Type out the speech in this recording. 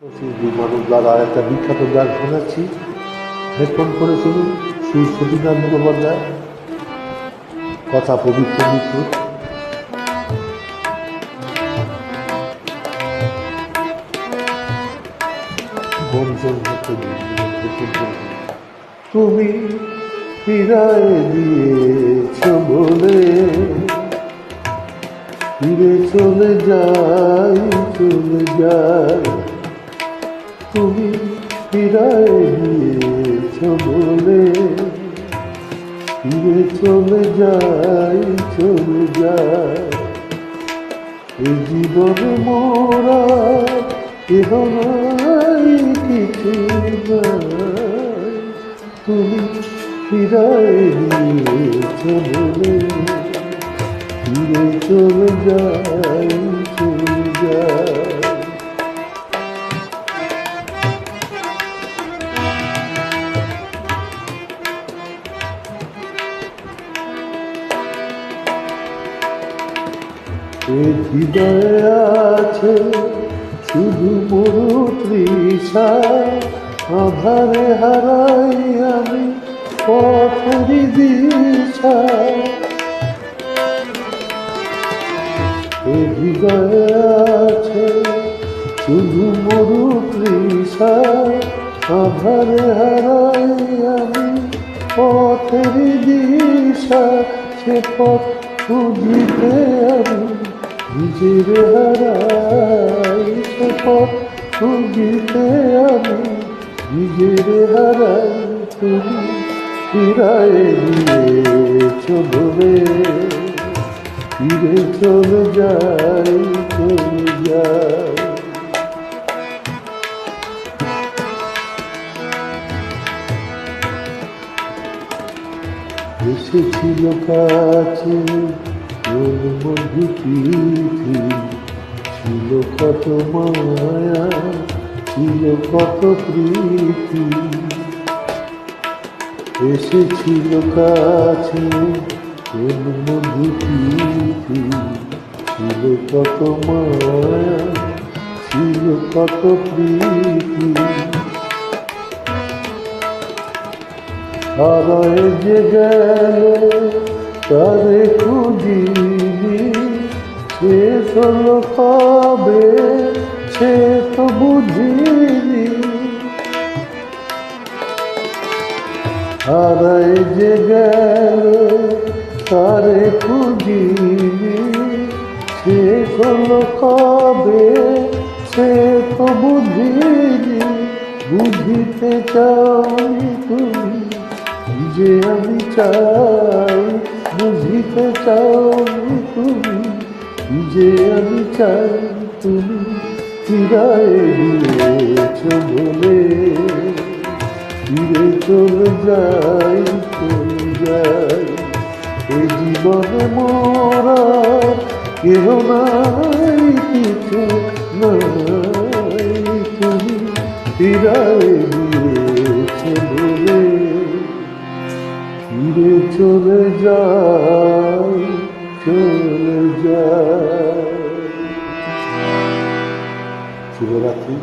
মানবদার আর একটা বিখ্যাত গান শোনাচ্ছি, হেডফোন করে শুনুন। সুর সতীনাথ মুখোপাধ্যায়, কথা পবিত্র মিত্র। তুমি ফিরায় দিয়েছ বলে ফিরে চলে যাই, চলে যাই। তুমি ফিরায় দিয়েছ বলে ফিরে চলে যাই, চলে যাই। এই জীবনে মোরা কেহ নাই, কিছু নাই। তুমি ফিরায় দিয়েছ বলে ফিরে চলে যাই, চলে যাই। এই হৃদয়ে আছে শুধু মরু তৃষা, আধারে হারাই আমি পথের দিশা। এই হৃদয়ে আছে শুধু মরু তৃষা, আধারে হারাই আমি পথের দিশা। সে পথ খুঁজিতে আমি নিজের হারাই, সে পথ খুঁজিতে আমি নিজের হারাই। তুমি ফিরায় দিয়েছ বলে ফিরে চলে যাই, চলে যাই। এসেছিল কাছে তোর মধু পিঠি, ছিল কত মায়া, ছিল কত প্রীতি। এসেছিল কাছে তোর মধু পিঠি, ছিল কত মায়া, ছিল কত প্রীতি। হারায় যে গেল তারে খুঁজিনি, শেষ হলো কবে সে তো বুঝিনি। হারায় যে গেল তারে খুঁজিনি, শেষ হলো কবে সে তো বুঝিনি। বুঝিতে চাওনি তুমি যে আমি চাই, বুঝিতে চাওনি তুমি যে আমি চাই। তুমি ফিরায় দিয়েছ বলে ফিরে চলে যাই, চলে যাই। এই জীবনে মোরা কেহ নাই, কিছু নাই। তুমি ফিরায় দিয়েছ বলে ফিরে চলে যাই, চলে যাই। শুভরাত্রি।